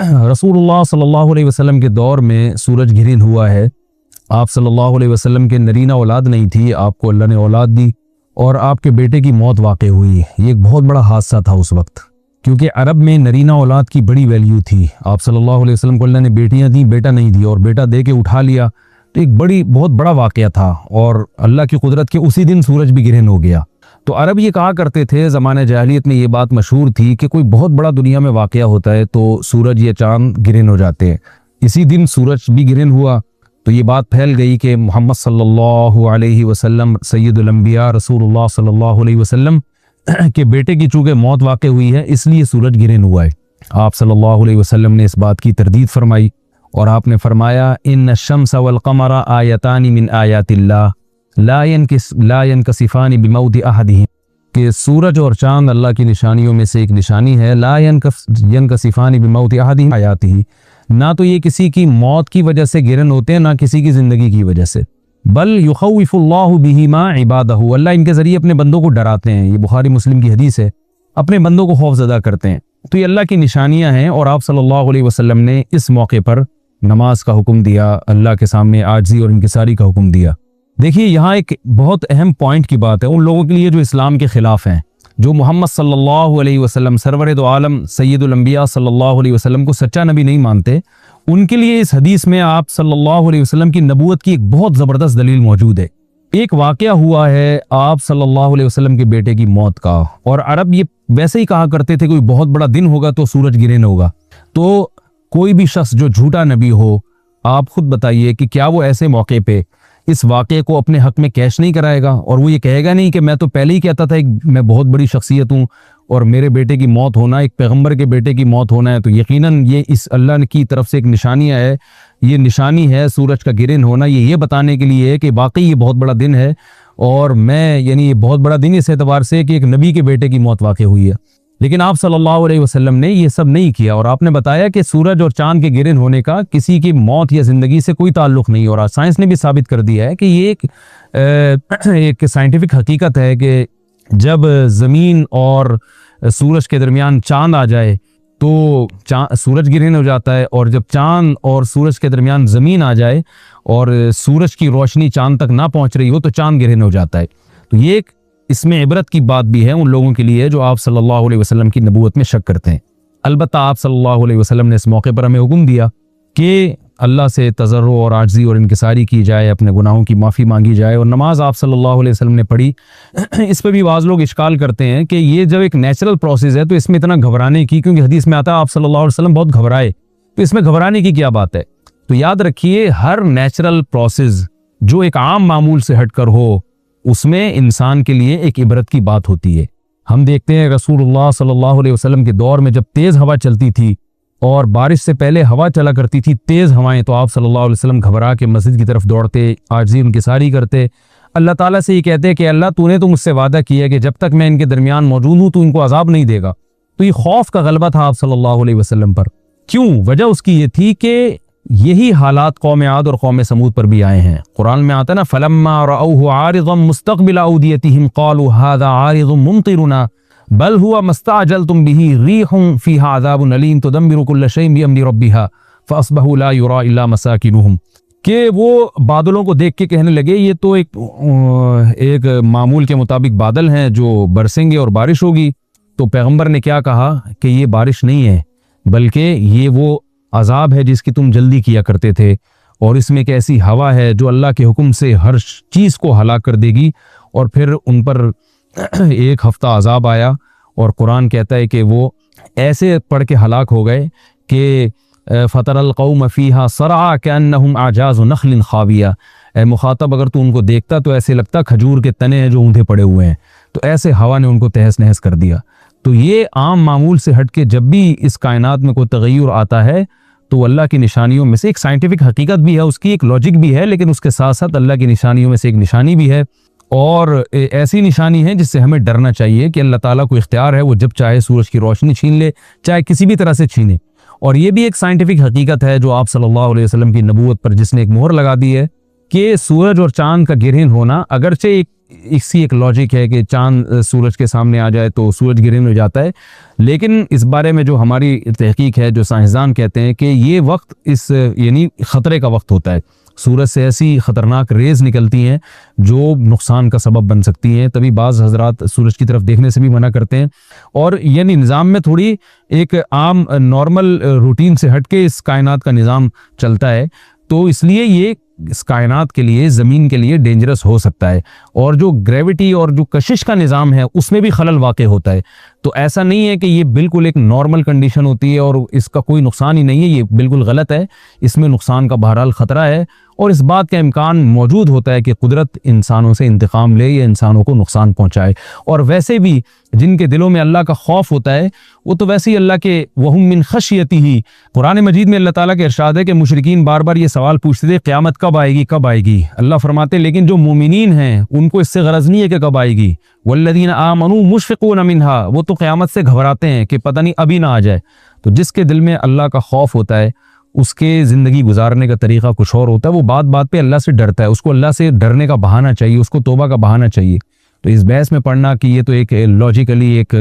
रसूलुल्लाह सल्लल्लाहु अलैहि वसल्लम के दौर में सूरज गिरन हुआ है। आप सल्लल्लाहु अलैहि वसल्लम के नरीना औलाद नहीं थी, आपको अल्लाह ने औलाद दी और आपके बेटे की मौत वाक़ई हुई। ये एक बहुत बड़ा हादसा था उस वक्त, क्योंकि अरब में नरीना औलाद की बड़ी वैल्यू थी। आप सल्लल्लाहु अलैहि वसल्लम को अल्लाह ने बेटियां दी, बेटा नहीं दी, और बेटा दे के उठा लिया, तो एक बहुत बड़ा वाक़या था। और अल्लाह की कुदरत के उसी दिन सूरज भी गिरन हो गया। तो अरब ये कहा करते थे, ज़माने जाहिलियत में ये बात मशहूर थी कि कोई बहुत बड़ा दुनिया में वाक़या होता है तो सूरज या चाँद गिरन हो जाते हैं। इसी दिन सूरज भी गिरन हुआ, तो ये बात फैल गई कि मोहम्मद सल्लल्लाहु अलैहि वसल्लम सैयदुल अंबिया रसूलुल्लाह सल्लल्लाहु अलैहि वसल्लम के बेटे की चूँकि मौत वाक़ई हुई है, इसलिए सूरज गिरन हुआ है। आप सल्लल्लाहु अलैहि वसल्लम ने इस बात की तरदीद फरमाई और आपने फरमाया, इन्न शम्स वल क़मरा आयतानि मिन आयातिल्लाह ला यनकसिफानि बिमौति अहदिहिम, कि सूरज और चाँद अल्लाह की निशानियों में से एक निशानी है। ला यनकसिफानि बिमौति अहदिहिम आयातिही, ना तो ये किसी की मौत की वजह से गिरन होते हैं, ना किसी की ज़िंदगी की वजह से। बल युखव्विफुल्लाहु बिहिमा इबादहु, अल्लाह इनके ज़रिए अपने बंदों को डराते हैं। ये बुखारी मुस्लिम की हदीस है, अपने बंदों को खौफज़दा करते हैं। तो ये अल्लाह की निशानियां हैं। और आप सल्लल्लाहु अलैहि वसल्लम ने इस मौके पर नमाज का हुक्म दिया, अल्लाह के सामने आजिज़ी और इंकिसारी का हुक्म दिया। देखिए, यहाँ एक बहुत अहम पॉइंट की बात है उन लोगों के लिए जो इस्लाम के ख़िलाफ़ हैं, जो मोहम्मद सल्लल्लाहु अलैहि वसल्लम सरवर दो आलम सैयदुल अंबिया सल्लल्लाहु अलैहि वसल्लम को सच्चा नबी नहीं मानते। उनके लिए इस हदीस में आप सल्लल्लाहु अलैहि वसल्लम की नबूवत की एक बहुत ज़बरदस्त दलील मौजूद है। एक वाक़या हुआ है आप सल्लल्लाहु अलैहि वसल्लम के बेटे की मौत का, और अरब ये वैसे ही कहा करते थे कोई बहुत बड़ा दिन होगा तो सूरज गिरन होगा। तो कोई भी शख्स जो झूठा नबी हो, आप खुद बताइए कि क्या वो ऐसे मौके पे इस वाक़े को अपने हक में कैश नहीं कराएगा, और वो ये कहेगा नहीं कि मैं तो पहले ही कहता था मैं बहुत बड़ी शख्सियत हूँ और मेरे बेटे की मौत होना, एक पैगंबर के बेटे की मौत होना है, तो यकीनन ये इस अल्लाह की तरफ से एक निशानियाँ है, ये निशानी है सूरज का गिरन होना। ये बताने के लिए है कि वाकई ये बहुत बड़ा दिन है, और मैं यानी ये बहुत बड़ा दिन इस एतबार से कि एक नबी के बेटे की मौत वाक़ई हुई है। लेकिन आप सल्लल्लाहु अलैहि वसल्लम ने ये सब नहीं किया, और आपने बताया कि सूरज और चांद के गिरन होने का किसी की मौत या ज़िंदगी से कोई ताल्लुक़ नहीं। और आज साइंस ने भी साबित कर दिया है कि ये एक साइंटिफिक हकीकत है कि जब ज़मीन और सूरज के दरमियान चांद आ जाए तो सूरज गिरन हो जाता है, और जब चांद और सूरज के दरमियान ज़मीन आ जाए और सूरज की रोशनी चांद तक ना पहुँच रही हो तो चांद गिरन हो जाता है। तो ये एक इसमें इबरत की बात भी है उन लोगों के लिए जो आप सल्लल्लाहु अलैहि वसल्लम की नबूवत में शक करते हैं। अलबत्ता आप सल्लल्लाहु अलैहि वसल्लम ने इस मौके पर हमें हुक्म दिया कि अल्लाह से तज़र्रो और आजिज़ी और इंकिसारी की जाए, अपने गुनाहों की माफ़ी मांगी जाए। और नमाज आप सल्लल्लाहु अलैहि वसल्लम ने पढ़ी। इस पर भी बाज़ लोग इश्काल करते हैं कि ये जब एक नेचुरल प्रोसेस है तो इसमें इतना घबराने की, क्योंकि हदीस में आता है आप सल्लल्लाहु अलैहि वसल्लम बहुत घबराए, तो इसमें घबराने की क्या बात है। तो याद रखिए, हर नेचुरल प्रोसेस जो एक आम मामूल से हटकर हो उसमें इंसान के लिए एक इबरत की बात होती है। हम देखते हैं रसूलुल्लाह सल्लल्लाहु अलैहि वसल्लम के दौर में जब तेज़ हवा चलती थी और बारिश से पहले हवा चला करती थी तेज़ हवाएं, तो आप सल्लल्लाहु अलैहि वसल्लम घबरा के मस्जिद की तरफ दौड़ते, आजिज़ी इंकिसारी करते, अल्लाह ताला से ये कहते कि अल्लाह तूने तो मुझसे वादा किया कि जब तक मैं इनके दरमियान मौजूद हूँ तो इनको अजाब नहीं देगा। तो ये खौफ का गलबा था आप सल्लल्लाहु अलैहि वसल्लम पर। क्यों? वजह उसकी ये थी कि यही हालात कौम आद और कौम समूद पर भी आए हैं। कुरान में आता है ना, फलम्मा रअऊहु आरिज़न मुस्तक़बिल औदियतिहिम क़ालू हाज़ा आरिज़ुम मुमतिरुना बल हुवा मस्तअजलतुम बिही रीहुन फ़ीहा अज़ाबुन अलीम तुदम्मिरु कुल्ला शैइन बिअम्रि रब्बिहा फ़अस्बहू ला युरा इल्ला मसाकिनुहुम, कि वो बादलों को देख के कहने लगे ये तो एक मामूल के मुताबिक बादल हैं जो बरसेंगे और बारिश होगी। तो पैगंबर ने क्या कहा कि ये बारिश नहीं है, बल्कि ये वो अजाब है जिसकी तुम जल्दी किया करते थे, और इसमें एक ऐसी हवा है जो अल्लाह के हुक्म से हर चीज़ को हलाक कर देगी। और फिर उन पर एक हफ्ता अजाब आया, और कुरान कहता है कि वो ऐसे पढ़ के हलाक हो गए कि फ़तरल कौम फ़ीहा सरआ कअन्नहुम आजाज़ु नख़लिन ख़ाविया। ए मुखातब, अगर तू उनको देखता तो ऐसे लगता खजूर के तने हैं जो ऊंधे पड़े हुए हैं। तो ऐसे हवा ने उनको तहस नहस कर दिया। तो ये आम मामूल से हट के जब भी इस कायनात में कोई तग़य्युर आता है तो अल्लाह की निशानियों में से एक साइंटिफिक हकीकत भी है, उसकी एक लॉजिक भी है, लेकिन उसके साथ साथ अल्लाह की निशानियों में से एक निशानी भी है। और ऐसी निशानी है जिससे हमें डरना चाहिए कि अल्लाह ताला को इख्तियार है, वो जब चाहे सूरज की रोशनी छीन ले, चाहे किसी भी तरह से छीने। और ये भी एक साइंटिफिक हकीकत है जो आप सल्लल्लाहु अलैहि वसल्लम की नबूवत पर जिसने एक मोहर लगा दी है कि सूरज और चांद का गिरन होना अगरचे एक اسی ایک لاجک ہے کہ چاند سورج کے سامنے آ جائے تو سورج گرہن ہو جاتا ہے، لیکن اس بارے میں جو ہماری تحقیق ہے، جو سائنسدان کہتے ہیں کہ یہ وقت یعنی خطرے کا وقت ہوتا ہے، سورج سے ایسی خطرناک ریز نکلتی ہیں جو نقصان کا سبب بن سکتی ہیں، تبھی بعض حضرات سورج کی طرف دیکھنے سے بھی منع کرتے ہیں، اور یعنی نظام میں تھوڑی ایک عام نارمل روٹین سے ہٹ کے اس کائنات کا نظام چلتا ہے، تو اس لیے یہ اس کائنات کے لیے، زمین کے لیے ڈینجرس ہو سکتا ہے، اور جو گریوٹی اور جو کشش کا نظام ہے اس میں بھی خلل واقع ہوتا ہے، تو ایسا نہیں ہے کہ یہ بالکل ایک نارمل کنڈیشن ہوتی ہے اور اس کا کوئی نقصان ہی نہیں ہے، یہ بالکل غلط ہے، اس میں نقصان کا بہرحال خطرہ ہے، اور اس بات کا امکان موجود ہوتا ہے کہ قدرت انسانوں سے انتقام لے یا انسانوں کو نقصان پہنچائے، اور ویسے بھی جن کے دلوں میں اللہ کا خوف ہوتا ہے وہ تو ویسے ہی اللہ کے وَهُم مِّن خَشْيَتِهِ، قرآن مجید میں اللہ تعالیٰ کے ارشاد ہے کہ مشرکین بار بار یہ سوال پوچھتے تھے قیامت کب آئے گی کب آئے گی، اللہ فرماتے لیکن جو مومنین ہیں ان کو اس سے غرض نہیں ہے کہ کب آئے گی، وَالَّذِينَ آمَنُوا مُشْفِقُونَ مِنْهَا، وہ تو قیامت سے گھبراتے ہیں کہ پتہ نہیں ابھی نہ آ جائے، تو جس کے دل میں اللہ کا خوف ہوتا ہے اس کے زندگی گزارنے کا طریقہ کچھ اور ہوتا ہے، وہ بات بات پہ اللہ سے ڈرتا ہے، اس کو اللہ سے ڈرنے کا بہانہ چاہیے، اس کو توبہ کا بہانہ چاہیے، تو اس بحث میں پڑھنا کہ یہ تو ایک لاجیکلی ایک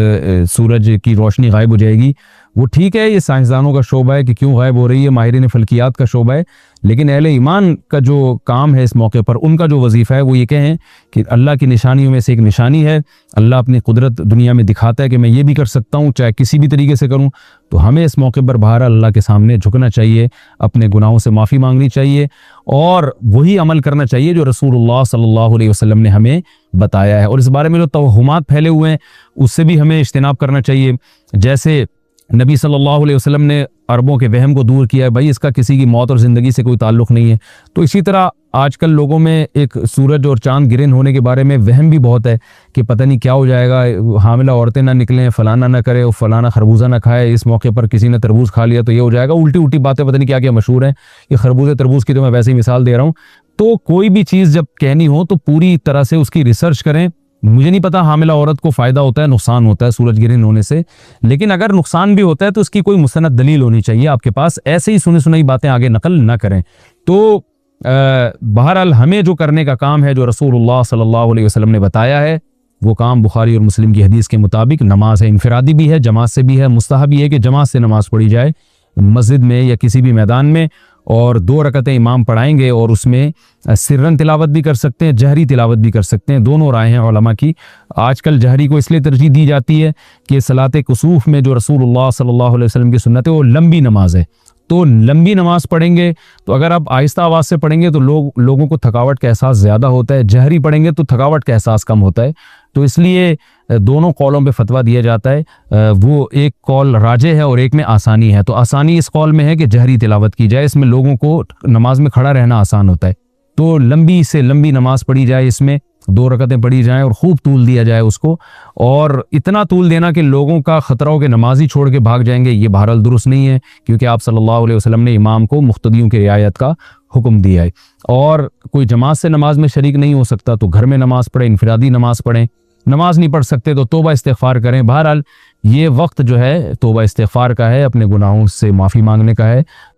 سورج کی روشنی غائب ہو جائے گی، وہ ٹھیک ہے، یہ سائنسدانوں کا شعبہ ہے کہ کیوں غائب ہو رہی ہے، ماہرین فلکیات کا شعبہ ہے، لیکن اہل ایمان کا جو کام ہے اس موقع پر، ان کا جو وظیفہ ہے وہ یہ کہیں کہ اللہ کی نشانیوں میں سے ایک نشانی ہے، اللہ اپنی قدرت دنیا میں دکھاتا ہے کہ میں یہ بھی کر سکتا ہوں چاہے کسی بھی طریقے سے کروں، تو ہمیں اس موقع پر بہرحال اللہ کے سامنے جھکنا چاہیے، اپنے گناہوں سے معافی مانگنی چاہیے، اور وہی عمل کرنا چاہیے جو رسول اللہ صلی اللہ علیہ وسلم نے ہمیں بتایا ہے، اور اس بارے میں جو توہمات پھیلے ہوئے ہیں اس سے بھی ہمیں اجتناب کرنا چاہیے، جیسے نبی صلی اللہ علیہ وسلم نے عربوں کے وہم کو دور کیا ہے، بھائی اس کا کسی کی موت اور زندگی سے کوئی تعلق نہیں ہے، تو اسی طرح آج کل لوگوں میں ایک سورج اور چاند گرہن ہونے کے بارے میں وہم بھی بہت ہے کہ پتہ نہیں کیا ہو جائے گا، حاملہ عورتیں نہ نکلیں، فلانا نہ کرے، فلانا خربوزہ نہ کھائے، اس موقع پر کسی نے تربوز کھا لیا تو یہ ہو جائے گا، الٹی الٹی باتیں پتہ نہیں کیا کیا مشہور ہیں، یہ خربوزے تربوز کی تو میں ویسے ہی مثال دے رہا ہوں، تو کوئی بھی چیز جب کہنی ہو تو پوری طرح سے اس کی ریسرچ کریں، مجھے نہیں پتا حاملہ عورت کو فائدہ ہوتا ہے نقصان ہوتا ہے سورج گرہن ہونے سے، لیکن اگر نقصان بھی ہوتا ہے تو اس کی کوئی مستند دلیل ہونی چاہیے آپ کے پاس، ایسے ہی سنی سنائی باتیں آگے نقل نہ کریں، تو بہرحال ہمیں جو کرنے کا کام ہے جو رسول اللہ صلی اللہ علیہ وسلم نے بتایا ہے وہ کام بخاری اور مسلم کی حدیث کے مطابق نماز ہے، انفرادی بھی ہے، جماعت سے بھی ہے، مستحب بھی ہے کہ جماعت سے نماز پڑھی جائے مسجد میں یا کسی بھی میدان میں، اور 2 رکعتیں امام پڑھائیں گے اور اس میں سرن تلاوت بھی کر سکتے ہیں، جہری تلاوت بھی کر سکتے ہیں، دونوں رائے ہیں علماء کی، آج کل جہری کو اس لیے ترجیح دی جاتی ہے کہ صلاۃ کسوف میں جو رسول اللہ صلی اللہ علیہ وسلم کی سنت ہے وہ لمبی نماز ہے، تو لمبی نماز پڑھیں گے تو اگر آپ آہستہ آواز سے پڑھیں گے تو لوگوں کو تھکاوٹ کا احساس زیادہ ہوتا ہے، جہری پڑھیں گے تو تھکاوٹ کا احساس کم ہوتا ہے، تو اس لیے دونوں قولوں پہ فتویٰ دیا جاتا ہے، وہ ایک قول راجح ہے اور ایک میں آسانی ہے، تو آسانی اس قول میں ہے کہ جہری تلاوت کی جائے، اس میں لوگوں کو نماز میں کھڑا رہنا آسان ہوتا ہے، تو لمبی سے لمبی نماز پڑھی جائے، اس میں 2 رکعتیں پڑھی جائیں اور خوب طول دیا جائے اس کو، اور اتنا طول دینا کہ لوگوں کا خطرہ ہو کہ نمازی چھوڑ کے بھاگ جائیں گے، یہ بہرحال درست نہیں ہے، کیونکہ آپ صلی اللہ علیہ وسلم نے امام کو مقتدیوں کی رعایت کا حکم دیا ہے، اور کوئی جماعت سے نماز میں شریک نہیں ہو سکتا تو گھر میں نماز پڑھیں، انفرادی نماز پڑھیں، نماز نہیں پڑھ سکتے تو توبہ استغفار کریں، بہرحال یہ وقت جو ہے توبہ استغفار کا ہے، اپنے گناہوں سے معافی مانگنے کا ہے،